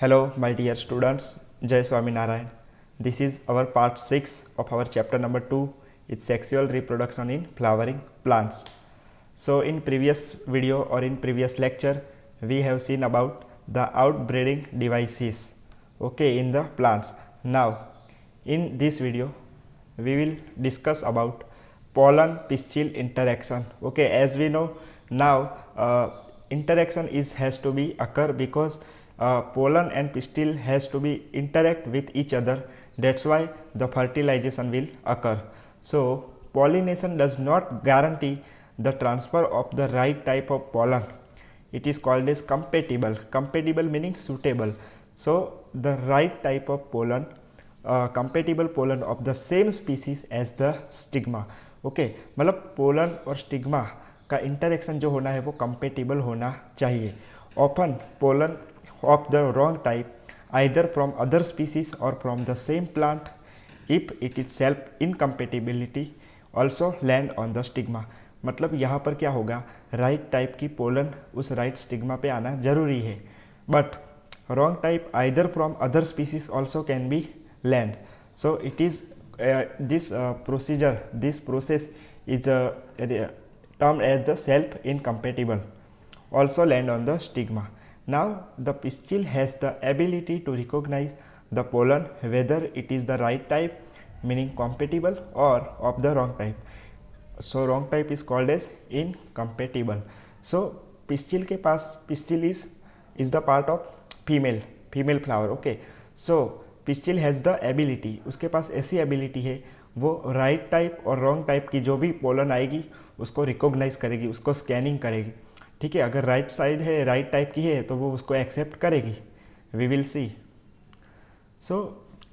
Hello, my dear students. Jai Swami Narayan. This is our part 6 of our chapter number 2. It's sexual reproduction in flowering plants. So, in previous video or in previous lecture, we have seen about the outbreeding devices, in the plants. Now, in this video, we will discuss about pollen pistil interaction. As we know now, interaction has to be occur because pollen and pistil has to be interact with each other. That's why the fertilization will occur. So pollination does not guarantee the transfer of the right type of pollen. It is called as compatible. Compatible meaning suitable. So the right type of pollen, compatible pollen of the same species as the stigma. मतलब pollen और stigma का interaction जो होना है वो compatible होना चाहिए. Often pollen of the wrong type either from other species or from the same plant, if it itself incompatibility also land on the stigma. मतलब यहाँ पर क्या होगा, राइट टाइप की पोलन उस राइट स्टिग्मा पे आना जरूरी है, but wrong type either from other species also can be land. So it is this process is termed as the self incompatible, also land on the stigma. Now the pistil has the ability to recognize the pollen whether it is the right type meaning compatible or of the wrong type. So wrong type is called as incompatible. So pistil के पास, pistil is the part of female flower. So pistil has the ability, उसके पास ऐसी ability है वो right type और wrong type की जो भी pollen आएगी उसको रिकॉग्नाइज करेगी, उसको स्कैनिंग करेगी. ठीक है, अगर राइट साइड है, राइट टाइप की है तो वो उसको एक्सेप्ट करेगी. We will see. So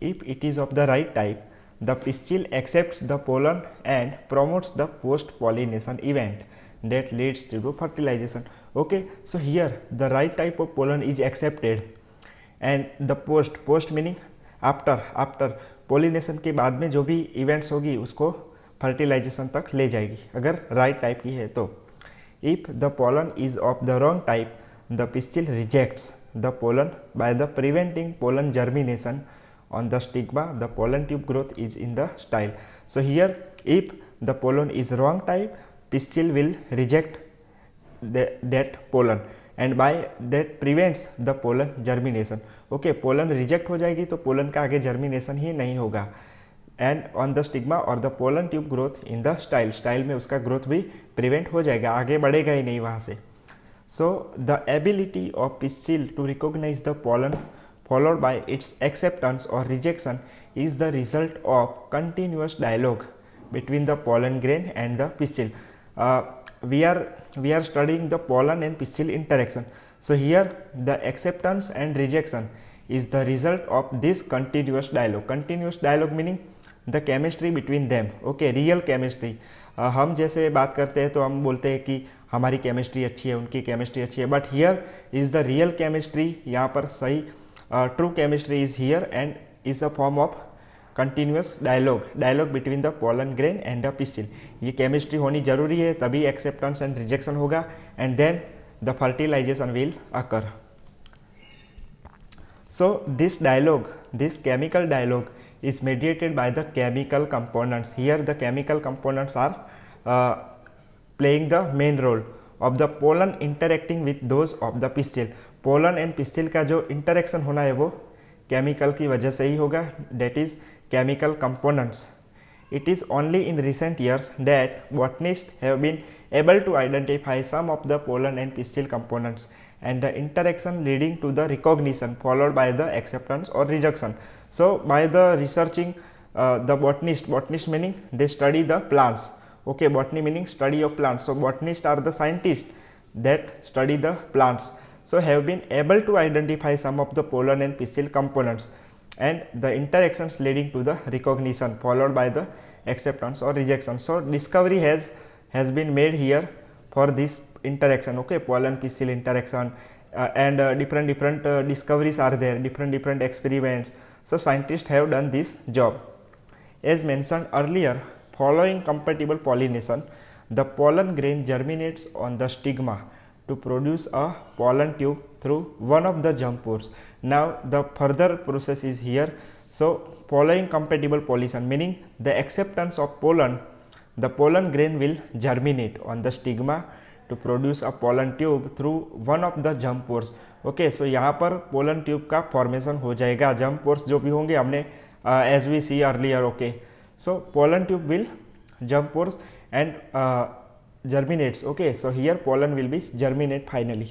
if it is of the right type, the pistil accepts the pollen and promotes the post pollination event that leads to fertilization. So here the right type of pollen is accepted and the post meaning after pollination के बाद में जो भी events होगी उसको fertilisation तक ले जाएगी अगर राइट टाइप की है तो. If the pollen is of the wrong type, the pistil rejects the pollen by the preventing pollen germination on the stigma. The pollen tube growth is in the style. So here, if the pollen is wrong type, pistil will reject that pollen and by that prevents the pollen germination. pollen reject हो जाएगी तो pollen का आगे germination ही नहीं होगा. And on the stigma और the pollen tube growth in the style में उसका ग्रोथ भी प्रिवेंट हो जाएगा, आगे बढ़ेगा ही नहीं वहाँ से. So the ability of pistil to recognise the pollen followed by its acceptance और rejection is the result of continuous dialogue between the pollen grain and the pistil. we are studying the pollen and pistil interaction. So here the acceptance and rejection is the result of this continuous dialogue. Continuous dialogue meaning the chemistry between them. Real chemistry. हम जैसे बात करते हैं तो हम बोलते हैं कि हमारी केमिस्ट्री अच्छी है, उनकी केमिस्ट्री अच्छी है, but here is the real chemistry. यहाँ पर सही true chemistry is here and is a form of continuous dialogue between the pollen grain and the pistil. ये केमिस्ट्री होनी जरूरी है, तभी एक्सेप्टेंस एंड रिजेक्शन होगा and then the fertilisation will occur. So this chemical dialogue is mediated by the chemical components. Here the chemical components are playing the main role of the pollen interacting with those of the pistil. Pollen and pistil का जो interaction होना है वो chemical की वजह से ही होगा, that is chemical components. It is only in recent years that botanists have been able to identify some of the pollen and pistil components and the interaction leading to the recognition followed by the acceptance or rejection. So by the researching the botanist meaning they study the plants. Botany meaning study of plants. So botanists are the scientists that study the plants. So have been able to identify some of the pollen and pistil components and the interactions leading to the recognition followed by the acceptance or rejection. So discovery has been made here for this interaction. Pollen pistil interaction and different discoveries are there, different experiments. So scientists have done this job. As mentioned earlier, following compatible pollination, the pollen grain germinates on the stigma to produce a pollen tube through one of the germ pores. Now the further process is here. So pollen compatible pollution, meaning the acceptance of pollen, the pollen grain will germinate on the stigma to produce a pollen tube through one of the germ pores. Okay, so यहाँ पर pollen tube का formation हो जाएगा, germ pores जो भी होंगे हमने as we see earlier. Okay, so pollen tube will germ pores and germinates. Okay, so here pollen will be germinate finally.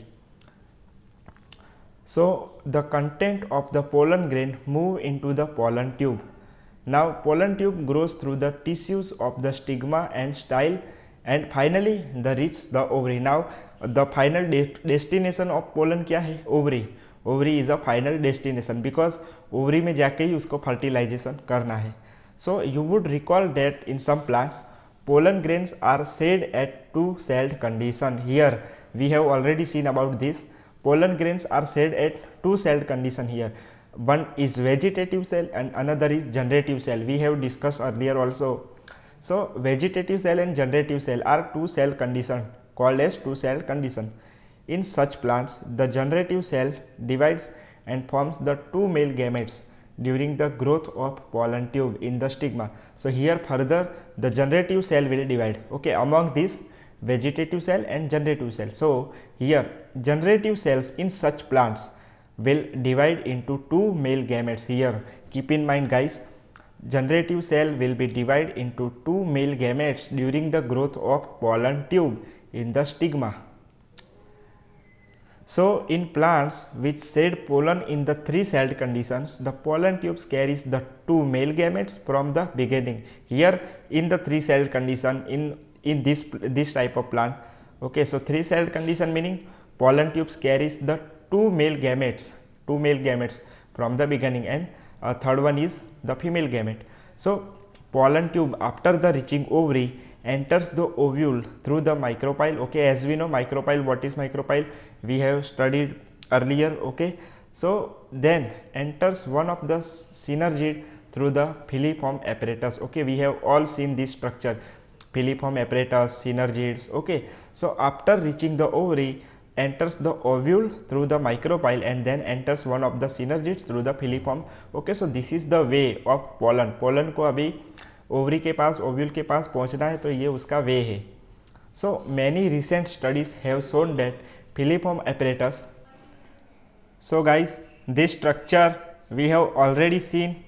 So the content of the pollen grain move into the pollen tube. Now pollen tube grows through the tissues of the stigma and style and finally the reach the ovary. Now the final destination of pollen क्या है? Ovary. Ovary is a final destination because ovary में जाके ही उसको fertilization करना है. So you would recall that in some plants pollen grains are shed at two-celled condition. Here we have already seen about this. Pollen grains are shed at two-celled condition here. One is vegetative cell and another is generative cell. We have discussed earlier also. So vegetative cell and generative cell are two-cell condition called as two-celled condition. In such plants, the generative cell divides and forms the two male gametes during the growth of pollen tube in the stigma. So here further the generative cell will divide, okay, among this vegetative cell and generative cell. So here generative cells in such plants will divide into two male gametes. Here keep in mind guys, generative cell will be divided into two male gametes during the growth of pollen tube in the stigma. So in plants which shed pollen in the three-celled conditions, the pollen tubes carries the two male gametes from the beginning. Here in the three-celled condition in this type of plant, okay, so three-celled condition meaning pollen tubes carries the two male gametes from the beginning, and third one is the female gamete. So pollen tube after the reaching ovary enters the ovule through the micropyle. Okay, as we know micropyle, what is micropyle? We have studied earlier. Okay, so then enters one of the synergid through the filiform apparatus. Okay, we have all seen this structure, filiform apparatus, synergids. Okay, so after reaching the ovary enters the ovule through the micropyle and then enters one of the synergids through the filiform. Okay, so this is the way of pollen. pollen को अभी ovary के पास, ovule के पास पहुंचना है, तो ये उसका वे है. So many recent studies have shown that filiform apparatus. So guys, this structure we have already seen.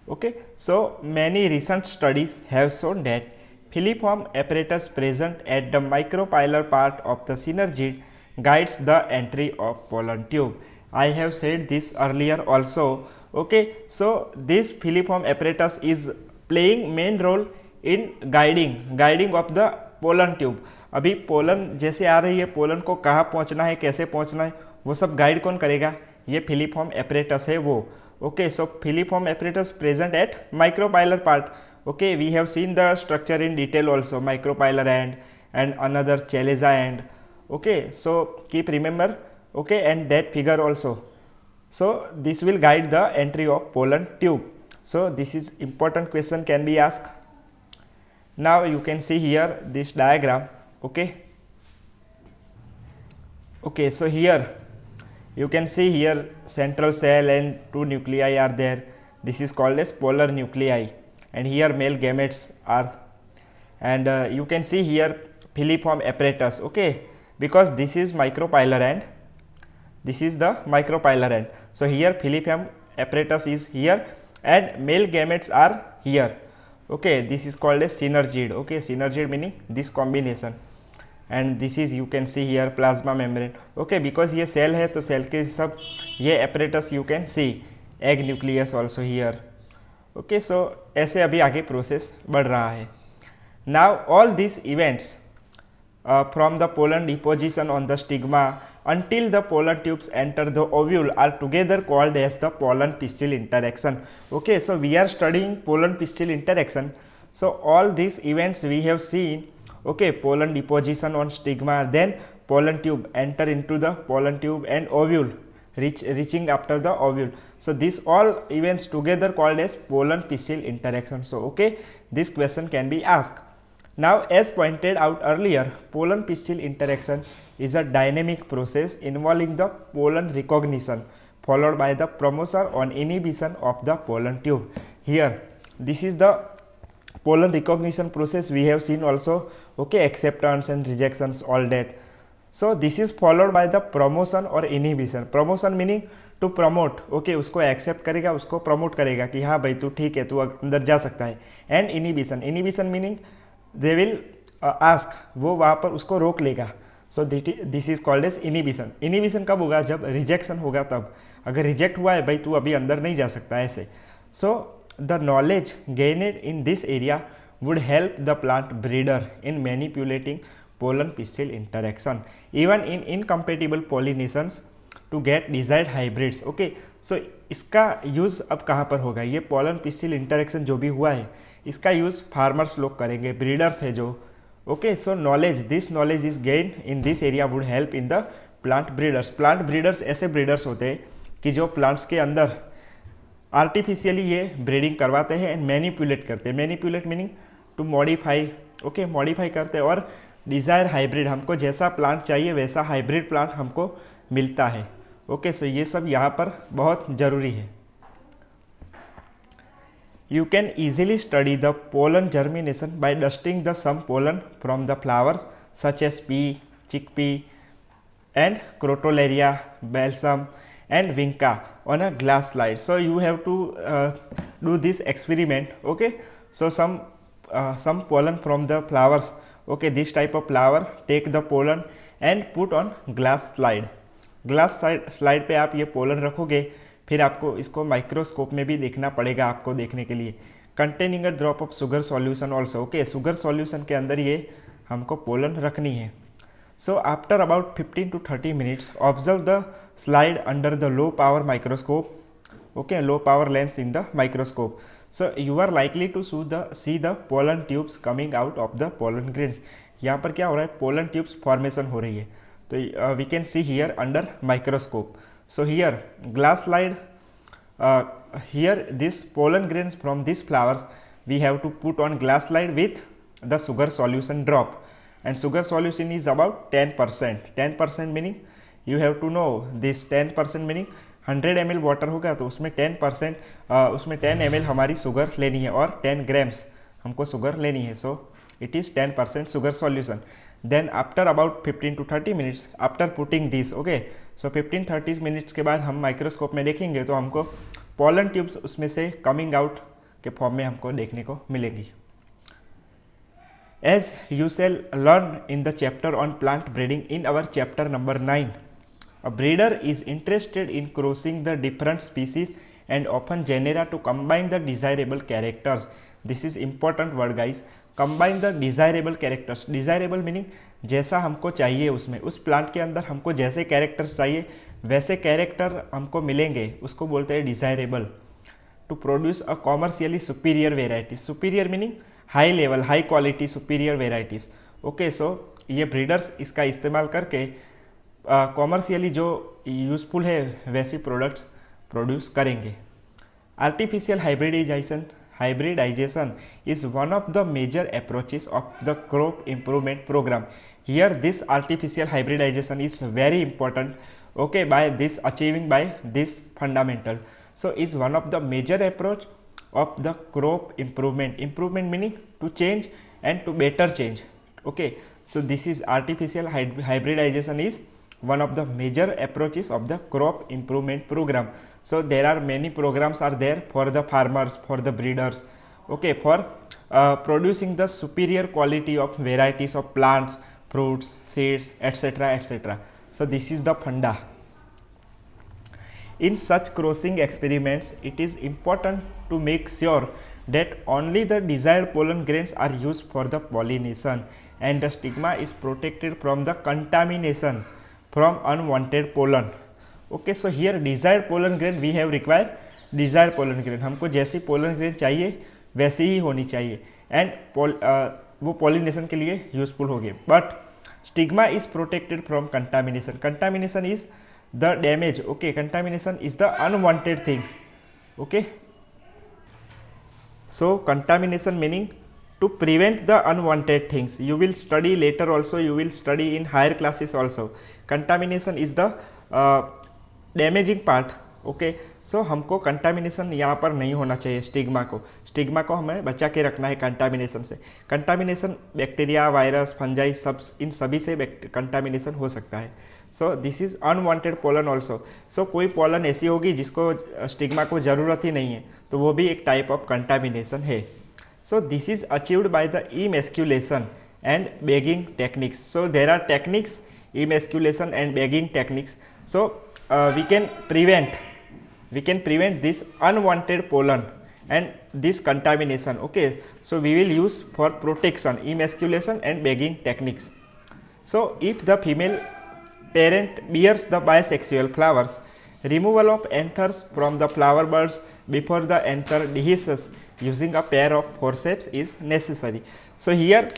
Okay, so many recent studies have shown that filiform apparatus present at the micropylar part of the synergid guides the entry of pollen tube. I have said this earlier also. Okay, so this filiform apparatus is playing main role in guiding of the pollen tube. अभी pollen जैसे आ रही है, pollen को कहाँ पहुँचना है, कैसे पहुँचना है, वो सब गाइड कौन करेगा? ये फिलिफॉर्म एपरेटस है वो. Okay, so filiform apparatus present at micropylar part. Okay, we have seen the structure in detail also, micropylar and another chalazal end. Okay, so keep remember. Okay, and that figure also. So this will guide the entry of pollen tube. So this is important question can be asked. Now you can see here this diagram. Okay, so here you can see here central cell and two nuclei are there. This is called as polar nuclei, and here male gametes are, and you can see here filiform apparatus. Okay, because this is micropylar end, this is the micropylar end. So here filiform apparatus is here and male gametes are here. Okay, this is called as synergid. Okay, synergid meaning this combination, and this is you can see here plasma membrane. Okay, because ये cell है तो cell के सब ये apparatus you can see, egg nucleus also here. Okay, so ऐसे अभी आगे process बढ़ रहा है. Now all these events from the pollen deposition on the stigma until the pollen tubes enter the ovule are together called as the pollen pistil interaction. Okay, so we are studying pollen pistil interaction. So all these events we have seen. Okay, pollen deposition on stigma, then pollen tube enter into the pollen tube and ovule reaching after the ovule. So these all events together called as pollen pistil interaction. So okay, this question can be asked. Now, as pointed out earlier, pollen pistil interaction is a dynamic process involving the pollen recognition followed by the promotion or inhibition of the pollen tube. Here, this is the pollen recognition process we have seen also, okay, acceptance and rejections, all that. So this is followed by the promotion और inhibition. Promotion meaning to promote, okay, उसको accept करेगा, उसको promote करेगा कि हाँ भाई तू ठीक है, तू अंदर जा सकता है. And inhibition, inhibition meaning they will ask, वो वहाँ पर उसको रोक लेगा. So this is called as inhibition. Inhibition कब होगा? जब rejection होगा तब. अगर reject हुआ है भाई तू अभी अंदर नहीं जा सकता ऐसे. So the knowledge gained in this area would help the plant breeder in manipulating pollen pistil interaction even in incompatible pollinations to get desired hybrids. Okay, so इसका यूज़ अब कहाँ पर होगा? ये pollen pistil interaction जो भी हुआ है इसका यूज़ फार्मर्स लोग करेंगे, ब्रीडर्स है जो. Okay, so knowledge, this knowledge is gain in this area would help in the plant breeders. Plant breeders ऐसे ब्रीडर्स होते हैं कि जो प्लांट्स के अंदर आर्टिफिशियली ये ब्रीडिंग करवाते हैं एंड मैनिपुलेट करते हैं. Manipulate meaning to modify, okay, modify करते हैं और डिज़ायर हाइब्रिड, हमको जैसा प्लांट चाहिए वैसा हाइब्रिड प्लांट हमको मिलता है. ओके, सो ये सब यहाँ पर बहुत ज़रूरी है. You can easily study the pollen germination by dusting the some pollen from the flowers such as pea, chickpea and crotalaria, balsam and vinca on a glass slide. So you have to do this experiment. Okay, so some pollen from the flowers, okay, this type of flower, take the pollen and put on glass slide. Glass slide पे आप ये pollen रखोगे, फिर आपको इसको microscope में भी देखना पड़ेगा आपको देखने के लिए. Containing a drop of sugar solution also. Okay, sugar solution के अंदर ये हमको पोलन रखनी है. So after about 15 to 30 minutes observe the slide under the low power microscope. Okay, low power lens in the microscope. So you are likely to see the pollen tubes coming out of the pollen grains. यहाँ पर क्या हो रहा है? Pollen tubes formation हो रही है. तो we can see here under microscope. So here glass slide, here this pollen grains from these flowers we have to put on glass slide with the sugar solution drop, and sugar solution is about 10%. 10% meaning you have to know this 10% meaning 100 ml water होगा तो उसमें 10% उसमें 10 ml हमारी sugar लेनी है और 10 grams हमको sugar लेनी है. So it is 10% sugar solution. Then after about 15 to 30 minutes after putting this, okay, so 15-30 minutes के बाद हम माइक्रोस्कोप में देखेंगे तो हमको पोलन ट्यूब्स उसमें से कमिंग आउट के फॉर्म में हमको देखने को मिलेंगी. As you shall learn in the chapter on plant breeding in our chapter number 9, a breeder is interested in crossing the different species and often genera to combine the desirable characters. This is important word guys. Combine the desirable characters. Desirable meaning जैसा हमको चाहिए, उसमें उस plant के अंदर हमको जैसे characters चाहिए वैसे कैरेक्टर हमको मिलेंगे, उसको बोलते हैं desirable. To produce a commercially superior varieties. Superior meaning high level, high quality superior varieties. Okay, so ये ब्रीडर्स इसका इस्तेमाल करके कॉमर्शियली जो यूज़फुल है वैसी प्रोडक्ट्स प्रोड्यूस करेंगे. Artificial hybridization is one of the major approaches of the crop improvement program. Here this artificial hybridization is very important, okay, by this achieving by this fundamental. So is one of the major approach of the crop improvement meaning to change and to better change. Okay, so this is artificial hybridization is one of the major approaches of the crop improvement program. So there are many programs are there for the farmers, for the breeders, okay, for producing the superior quality of varieties of plants, fruits, seeds, etc., etc. So this is the funda. In such crossing experiments, it is important to make sure that only the desired pollen grains are used for the pollination and the stigma is protected from the contamination from unwanted pollen. Okay, so here desired pollen grain we have required desired pollen grain. हमको जैसी pollen grain चाहिए वैसी ही होनी चाहिए and वो pollination के लिए useful होगी. But stigma is protected from contamination. Contamination is the damage. Okay, contamination is the unwanted thing. Okay, so contamination meaning to prevent the unwanted things. You will study later also, you will study in higher classes also. Contamination is the damaging part. Okay, so हमको contamination यहाँ पर नहीं होना चाहिए. Stigma को हमें बचा के रखना है कंटामिनेशन से. कंटामिनेशन बैक्टीरिया, वायरस, फंजाई, सब इन सभी से कंटामिनेशन हो सकता है. So this is unwanted pollen also. So कोई पोलन ऐसी होगी जिसको स्टिग्मा को ज़रूरत ही नहीं है, तो वो भी एक टाइप ऑफ कंटामिनेशन है. So this is achieved by the emasculation and bagging techniques. So there are techniques, emasculation and bagging techniques. So we can prevent this unwanted pollen and this contamination. Okay, so we will use for protection emasculation and bagging techniques. So if the female parent bears the bisexual flowers, removal of anthers from the flower buds before the anther dehisces using a pair of forceps is necessary. So here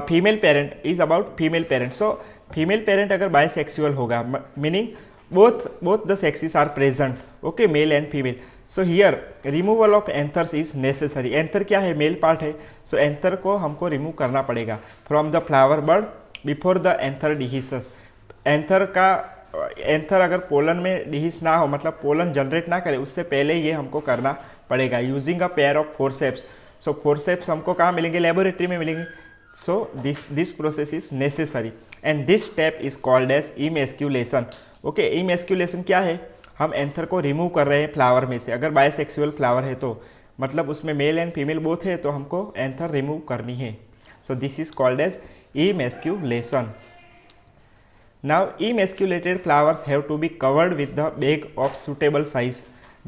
female parent is about female parent. So female parent अगर bisexual होगा, meaning both the sexes are present, okay, male and female. So here removal of anthers is necessary. anther क्या है? male part है. So anther को हमको remove करना पड़ेगा from the flower bud before the anther dehisces. Anther अगर pollen में डिहिस ना हो, मतलब पोलन जनरेट ना करे, उससे पहले ये हमको करना पड़ेगा using a pair of forceps. So forceps हमको कहाँ मिलेंगे? लेबोरेटरी में मिलेंगे. So this process is necessary and this step is called as emasculation. Okay, emasculation क्या है? हम एंथर को रिमूव कर रहे हैं फ्लावर में से. अगर बायसेक्सुअल फ्लावर है तो मतलब उसमें मेल एंड फीमेल बोथ है, तो हमको एंथर रिमूव करनी है. So this is called as emasculation. Now emasculated flowers have to be covered with the bag of suitable size,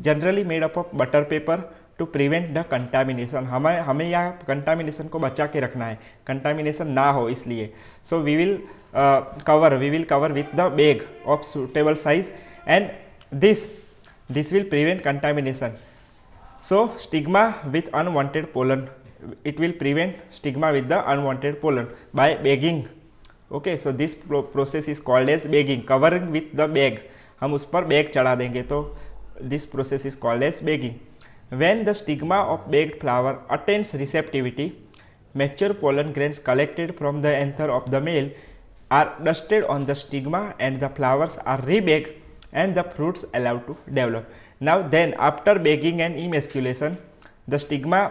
generally made up of butter paper to prevent the contamination. हमें यहाँ contamination को बचा के रखना है, contamination ना हो इसलिए. So we will cover with the bag of suitable size and this will prevent contamination. So stigma with unwanted pollen, it will prevent stigma with the unwanted pollen by bagging. Okay, so this process is called as bagging. Covering with the bag, हम उस पर bag चढ़ा देंगे, तो this process is called as bagging. When the stigma of bagged flower attains receptivity, mature pollen grains collected from the anther of the male are dusted on the stigma and the flowers are rebag and the fruits allowed to develop. Now then after bagging and emasculation the stigma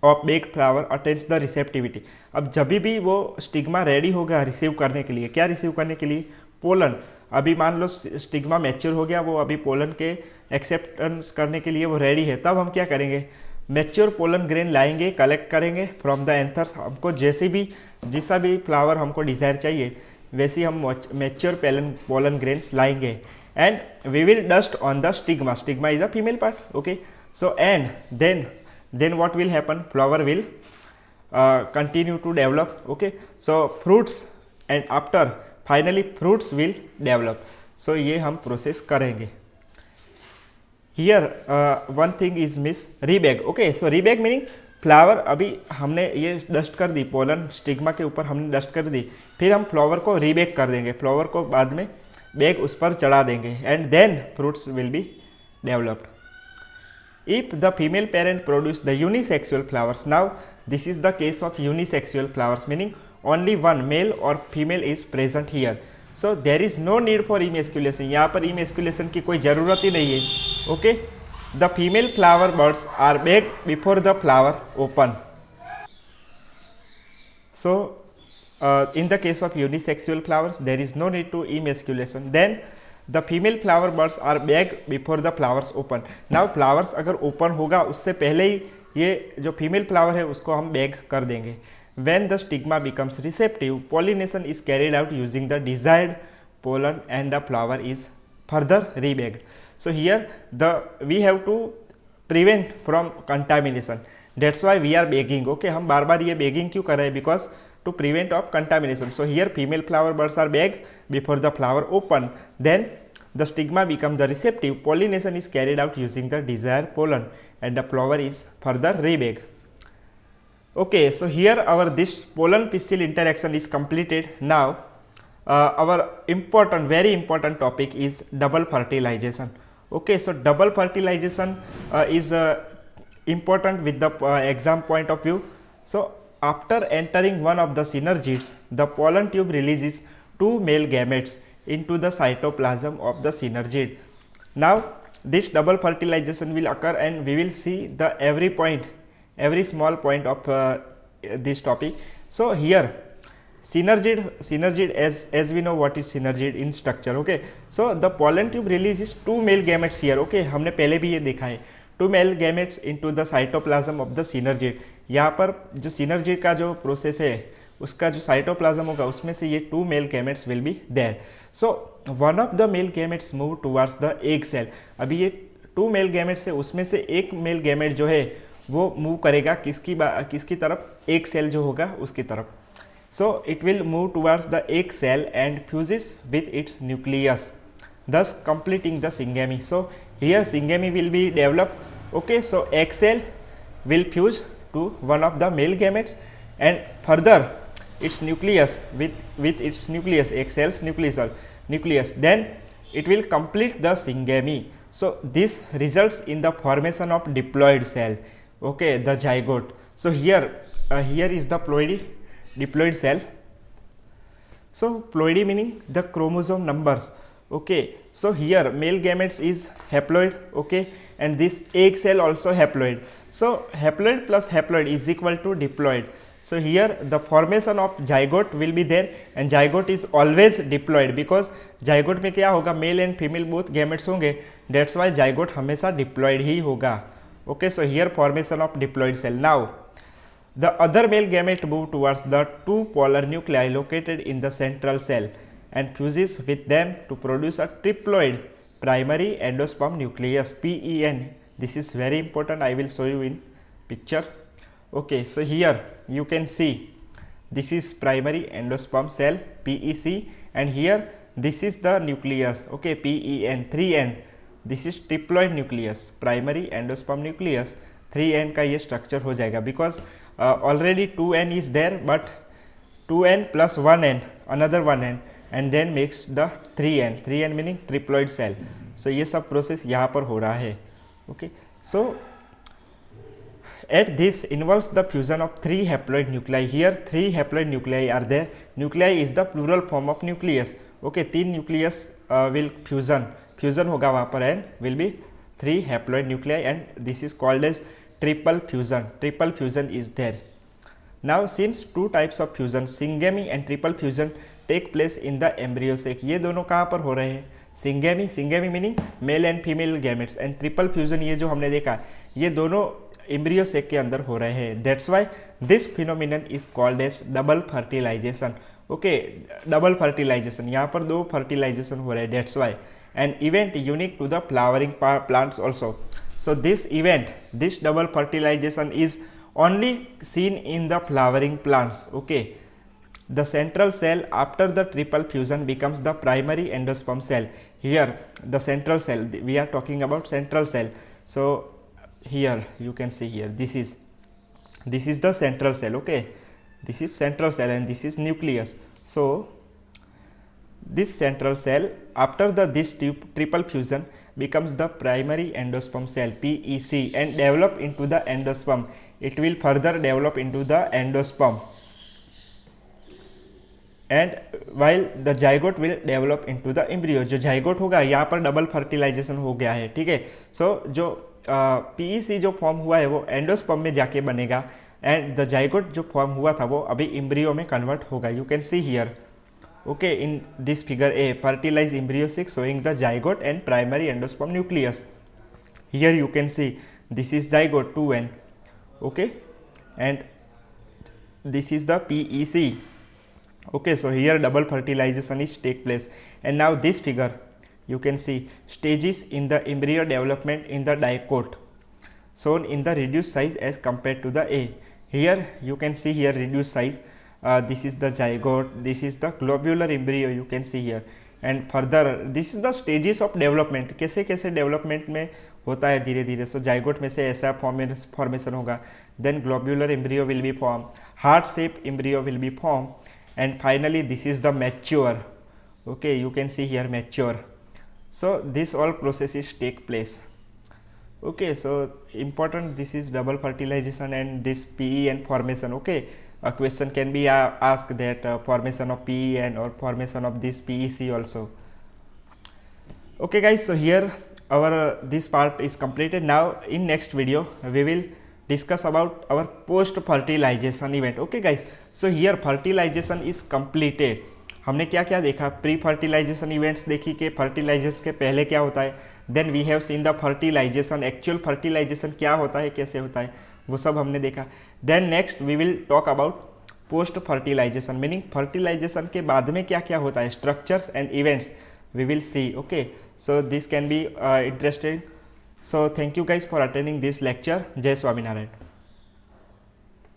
of bagged flower attains the receptivity. अब जब भी वो stigma ready होगा receive करने के लिए, क्या receive करने के लिए? पोलन. अभी मान लो स्टिग्मा मैच्योर हो गया, वो अभी पोलन के एक्सेप्टेंस करने के लिए वो रेडी है, तब हम क्या करेंगे? मैच्योर पोलन ग्रेन लाएंगे, कलेक्ट करेंगे फ्रॉम द एंथर्स. हमको जैसा भी फ्लावर हमको डिज़ायर चाहिए वैसे हम मैच्योर पोलन ग्रेन्स लाएंगे and we will dust on the stigma. Stigma is a female part. Okay, so and then what will happen? Flower will continue to develop. Okay, so fruits and after finally fruits will develop. So ये हम process करेंगे. Here one thing is miss, rebag. Okay, so rebag meaning flower अभी हमने ये dust कर दी, pollen stigma के ऊपर हमने डस्ट कर दी, फिर हम फ्लावर को रीबेक कर देंगे. फ्लावर को बाद में बैग उस पर चढ़ा देंगे and then fruits will be developed. If the female parent produce the unisexual flowers, now this is the case of unisexual flowers, meaning only one male or female is present here. So there is no need for emasculation. यहाँ पर emasculation की कोई ज़रूरत ही नहीं है. Okay, the female flower buds are bagged before the flower open. So in the case of unisexual flowers, there is no need to emasculation. Then the female flower buds are bagged before the flowers open. Now flowers अगर open होगा उससे पहले ही ये जो female flower है उसको हम bag कर देंगे. When the stigma becomes receptive, pollination is carried out using the desired pollen and the flower is further rebagged. So here we have to prevent from contamination. That's why we are bagging. Okay, हम बार बार ये bagging क्यों कर रहे हैं? Because to prevent of contamination. So here female flower buds are bagged before the flower open. Then the stigma becomes the receptive. Pollination is carried out using the desired pollen and the flower is further rebagged. Okay, so here our this pollen pistil interaction is completed. Now our very important topic is double fertilization. Okay, so double fertilization is important with the exam point of view. So after entering one of the synergids, the pollen tube releases two male gametes into the cytoplasm of the synergid. Now this double fertilization will occur, and we will see the every small point of this topic. So here synergid as we know what is synergid in structure. Okay, so the pollen tube releases two male gametes here. Okay, हमने पहले भी ये देखा है, two male gametes into the cytoplasm of the synergid. यहाँ पर जो synergid का जो प्रोसेस है उसका जो साइटोप्लाज्म होगा उसमें से ये two male gametes will be there. So one of the male gametes move towards the egg cell. अभी ये टू मेल गैमेट्स है, उसमें से एक मेल गैमेट जो है वो मूव करेगा किसकी तरफ, एग सेल जो होगा उसकी तरफ. So it will move towards the egg cell and fuses with its nucleus, thus completing the syngamy. So here syngamy will be developed. Okay, so egg cell will fuse to one of the male gametes and further its nucleus with its nucleus, egg cells nucleus, then it will complete the syngamy. So this results in the formation of diploid cell. Okay, the zygote. So here is the diploid cell. So ploidy meaning the chromosome numbers. Okay, so here male gametes is haploid. Okay, and this egg cell also haploid. So haploid plus haploid is equal to diploid. So here the formation of zygote will be there, and zygote is always diploid because zygote में क्या होगा, male and female both gametes होंगे, that's why zygote हमेशा diploid ही होगा. Okay, so here formation of diploid cell. Now the other male gamete move towards the two polar nuclei located in the central cell and fuses with them to produce a triploid primary endosperm nucleus, PEN. This is very important, I will show you in picture. Okay, so here you can see this is primary endosperm cell, PEC, and here this is the nucleus. Okay, PEN, 3N. This is triploid nucleus, primary endosperm nucleus. 3N का ये structure हो जाएगा because already 2N is there, but 2N plus 1N, another 1N, and then makes the 3N. 3N meaning triploid cell. So ये सब process यहाँ पर हो रहा है. Okay, so at this involves the fusion of three haploid nuclei. Here three haploid nuclei are there. Nuclei is the plural form of nucleus. Okay, तीन nucleus will fusion होगा वहाँ पर, and will be three haploid nuclei, and this is called as triple fusion. Triple fusion is there. Now since two types of fusion, syngamy and triple fusion, take place in the embryo sac. ये दोनों कहाँ पर हो रहे हैं, syngamy meaning male and female gametes, and triple fusion ये जो हमने देखा ये दोनों embryo sac के अंदर हो रहे हैं. That's why this phenomenon is called as double fertilization. Okay, double fertilization, यहाँ पर दो fertilization हो रहे हैं. That's why an event unique to the flowering plants also. So this event, this double fertilization is only seen in the flowering plants. Okay, the central cell after the triple fusion becomes the primary endosperm cell. Here the central cell, we are talking about central cell. So here you can see here this is the central cell. Okay, this is central cell and this is nucleus. So this central cell after this triple fusion becomes the primary endosperm cell, PEC, and develop into the endosperm. It will further develop into the endosperm, and while the zygote will develop into the embryo. जो zygote होगा यहाँ पर double fertilisation हो गया है. ठीक है, सो जो PEC जो फॉर्म हुआ है वो एंडोस्पर्म में जाके बनेगा, एंड द zygote जो फॉर्म हुआ था वो अभी embryo में कन्वर्ट होगा. You can see here. Okay, in this figure A, fertilized embryo 6 showing the zygote and primary endosperm nucleus. Here you can see this is zygote 2N. Okay, and this is the PEC. Okay, so here double fertilization is take place, and now this figure you can see stages in the embryo development in the dicot shown in the reduced size as compared to the A. Here you can see here reduced size. This is the zygote, this is the globular embryo, you can see here, and further this is the stages of development. कैसे कैसे development में होता है धीरे धीरे. सो zygote में से ऐसा formation होगा, then globular embryo will be formed, heart shaped embryo will be formed, and finally this is the mature. Okay, you can see here mature. So this all processes take place. Okay, so important, this is double fertilization and this PEN formation. Okay, a question can be asked that formation of PEN or formation of this PEC also. Okay guys, so here our this part is completed. Now in next video we will discuss about our post fertilization event. Okay guys, so here fertilization is completed. हमने क्या क्या देखा, pre fertilisation events देखी कि fertilisation के पहले क्या होता है, then we have seen the fertilisation, actual fertilisation क्या होता है, कैसे होता है, वो सब हमने देखा. Then next we will talk about post fertilisation, meaning fertilisation के बाद में क्या क्या होता है, structures and events we will see. Okay, so this can be interesting. So thank you guys for attending this lecture. Jai Swaminarayan.